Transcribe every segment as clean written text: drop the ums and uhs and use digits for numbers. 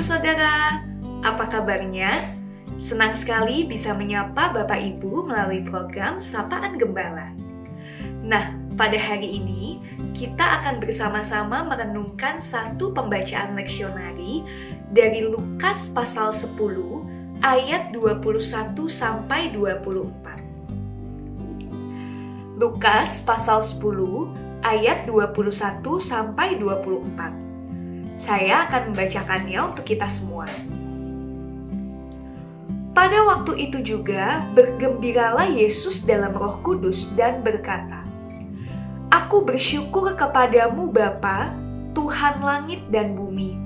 Saudara, apa kabarnya? Senang sekali bisa menyapa Bapak Ibu melalui program Sapaan Gembala. Nah, pada hari ini kita akan bersama-sama merenungkan satu pembacaan leksionari dari Lukas pasal 10 ayat 21 sampai 24. Lukas pasal 10 ayat 21 sampai 24. Saya akan membacakannya untuk kita semua. Pada waktu itu juga bergembiralah Yesus dalam Roh Kudus dan berkata, "Aku bersyukur kepadamu Bapa, Tuhan langit dan bumi,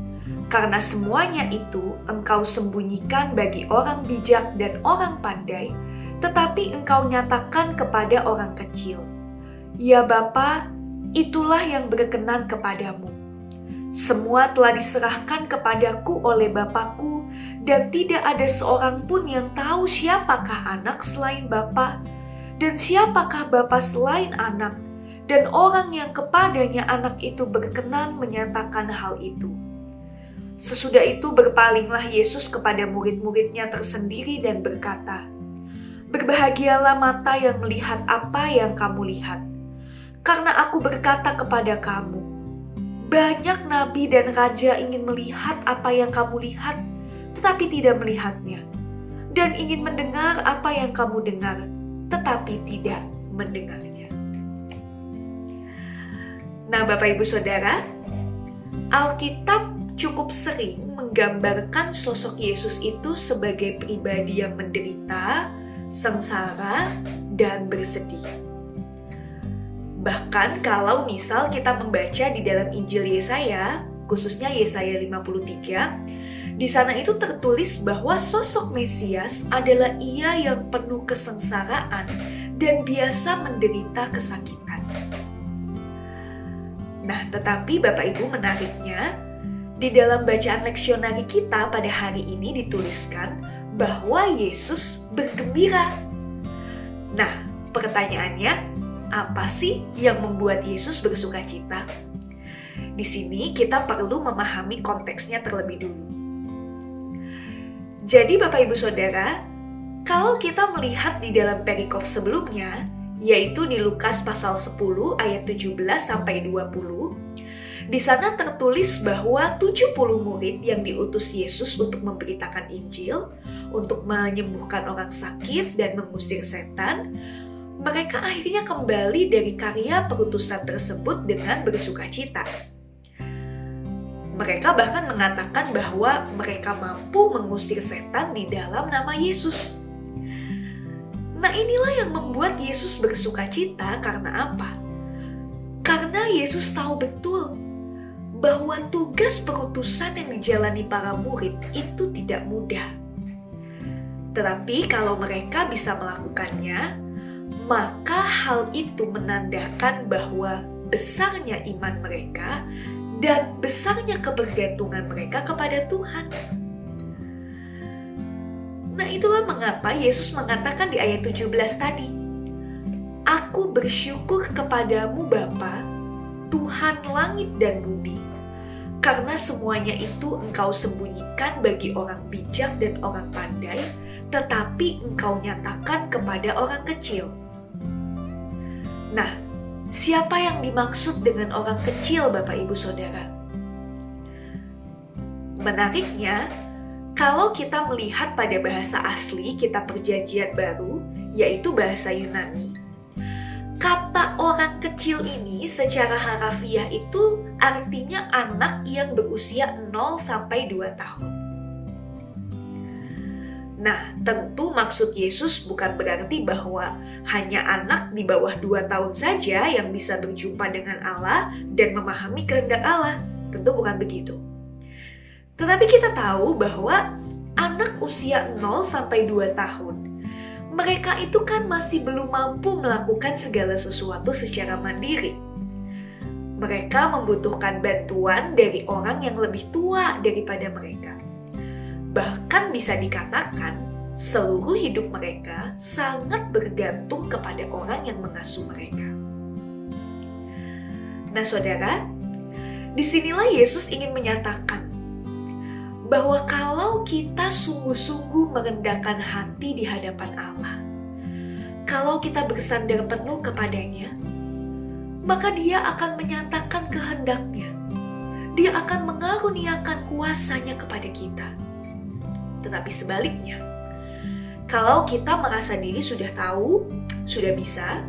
karena semuanya itu Engkau sembunyikan bagi orang bijak dan orang pandai, tetapi Engkau nyatakan kepada orang kecil. Ya Bapa, itulah yang berkenan kepadamu. Semua telah diserahkan kepadaku oleh Bapakku, dan tidak ada seorang pun yang tahu siapakah anak selain Bapa, dan siapakah Bapa selain anak, dan orang yang kepadanya anak itu berkenan menyatakan hal itu." Sesudah itu berpalinglah Yesus kepada murid-muridnya tersendiri dan berkata, "Berbahagialah mata yang melihat apa yang kamu lihat. Karena aku berkata kepada kamu, banyak nabi dan raja ingin melihat apa yang kamu lihat, tetapi tidak melihatnya. Dan ingin mendengar apa yang kamu dengar, tetapi tidak mendengarnya." Nah, Bapak Ibu Saudara, Alkitab cukup sering menggambarkan sosok Yesus itu sebagai pribadi yang menderita, sengsara, dan bersedih. Bahkan kalau misal kita membaca di dalam Injil Yesaya, khususnya Yesaya 53, di sana itu tertulis bahwa sosok Mesias adalah Ia yang penuh kesengsaraan dan biasa menderita kesakitan. Nah, tetapi Bapak Ibu menariknya, di dalam bacaan leksionari kita pada hari ini dituliskan bahwa Yesus bergembira. Nah, pertanyaannya, apa sih yang membuat Yesus bersukacita? Di sini kita perlu memahami konteksnya terlebih dulu. Jadi Bapak Ibu Saudara, kalau kita melihat di dalam perikop sebelumnya, yaitu di Lukas pasal 10 ayat 17 sampai 20, di sana tertulis bahwa 70 murid yang diutus Yesus untuk memberitakan Injil, untuk menyembuhkan orang sakit dan mengusir setan, mereka akhirnya kembali dari karya perutusan tersebut dengan bersukacita. Mereka bahkan mengatakan bahwa mereka mampu mengusir setan di dalam nama Yesus. Nah, inilah yang membuat Yesus bersukacita karena apa? Karena Yesus tahu betul bahwa tugas perutusan yang dijalani para murid itu tidak mudah. Tetapi kalau mereka bisa melakukannya, maka hal itu menandakan bahwa besarnya iman mereka dan besarnya kebergantungan mereka kepada Tuhan. Nah, itulah mengapa Yesus mengatakan di ayat 17 tadi, "Aku bersyukur kepadamu Bapa, Tuhan langit dan bumi, karena semuanya itu Engkau sembunyikan bagi orang bijak dan orang pandai, tetapi Engkau nyatakan kepada orang kecil." Nah, siapa yang dimaksud dengan orang kecil, Bapak Ibu Saudara? Menariknya, kalau kita melihat pada bahasa asli kitab Perjanjian Baru, yaitu bahasa Yunani, kata orang kecil ini secara harafiah itu artinya anak yang berusia 0 sampai 2 tahun. Nah, tentu maksud Yesus bukan berarti bahwa hanya anak di bawah 2 tahun saja yang bisa berjumpa dengan Allah dan memahami kehendak Allah. Tentu bukan begitu. Tetapi kita tahu bahwa anak usia 0 sampai 2 tahun, mereka itu kan masih belum mampu melakukan segala sesuatu secara mandiri. Mereka membutuhkan bantuan dari orang yang lebih tua daripada mereka. Bahkan bisa dikatakan seluruh hidup mereka sangat bergantung kepada orang yang mengasuh mereka. Nah, Saudara, disinilah Yesus ingin menyatakan bahwa kalau kita sungguh-sungguh merendahkan hati di hadapan Allah, kalau kita bersandar penuh kepadanya, maka Dia akan menyatakan kehendak-Nya. Dia akan mengaruniakan kuasa-Nya kepada kita. Tetapi sebaliknya, kalau kita merasa diri sudah tahu, sudah bisa,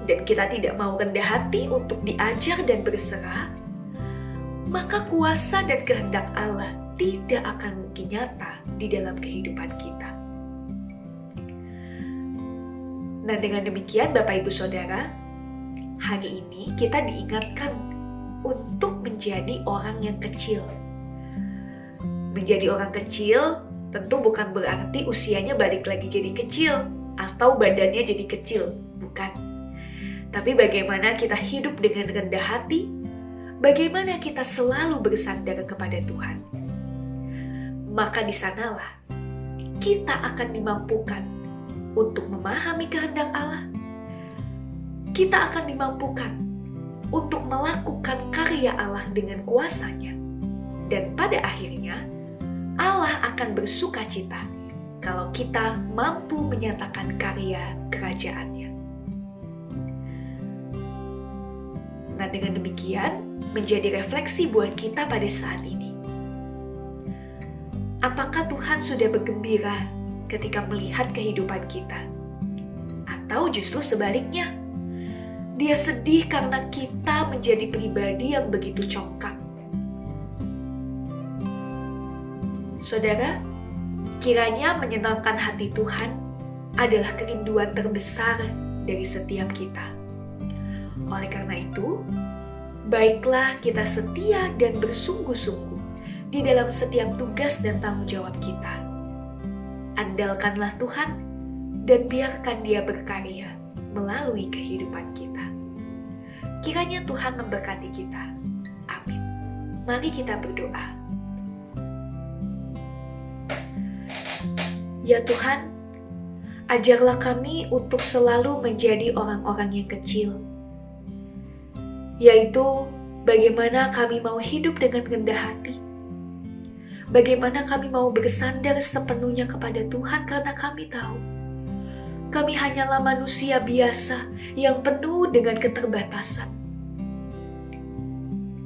dan kita tidak mau rendah hati untuk diajar dan berserah, maka kuasa dan kehendak Allah tidak akan mungkin nyata di dalam kehidupan kita. Nah, dengan demikian Bapak Ibu Saudara, hari ini kita diingatkan untuk menjadi orang yang kecil. Menjadi orang kecil tentu bukan berarti usianya balik lagi jadi kecil atau badannya jadi kecil, bukan. Tapi bagaimana kita hidup dengan rendah hati, bagaimana kita selalu bersandar kepada Tuhan. Maka di sanalah kita akan dimampukan untuk memahami kehendak Allah. Kita akan dimampukan untuk melakukan karya Allah dengan kuasa-Nya. Dan pada akhirnya, Allah akan bersuka cita kalau kita mampu menyatakan karya kerajaan-Nya. Nah, dengan demikian, menjadi refleksi buat kita pada saat ini. Apakah Tuhan sudah bergembira ketika melihat kehidupan kita? Atau justru sebaliknya, Dia sedih karena kita menjadi pribadi yang begitu congkak? Saudara, kiranya menyenangkan hati Tuhan adalah kerinduan terbesar dari setiap kita. Oleh karena itu, baiklah kita setia dan bersungguh-sungguh di dalam setiap tugas dan tanggung jawab kita. Andalkanlah Tuhan dan biarkan Dia berkarya melalui kehidupan kita. Kiranya Tuhan memberkati kita. Amin. Mari kita berdoa. Ya Tuhan, ajarlah kami untuk selalu menjadi orang-orang yang kecil, yaitu bagaimana kami mau hidup dengan rendah hati, bagaimana kami mau bersandar sepenuhnya kepada Tuhan karena kami tahu kami hanyalah manusia biasa yang penuh dengan keterbatasan.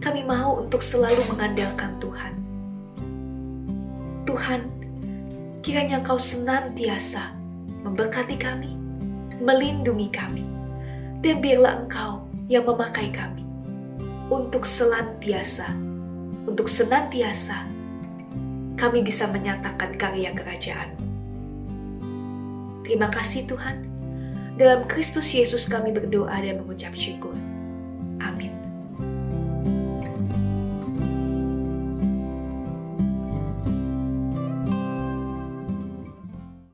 Kami mau untuk selalu mengandalkan Tuhan. Tuhan, kiranya Engkau senantiasa memberkati kami, melindungi kami, dan biarlah Engkau yang memakai kami untuk senantiasa kami bisa menyatakan karya kerajaan. Terima kasih Tuhan. Dalam Kristus Yesus kami berdoa dan mengucap syukur.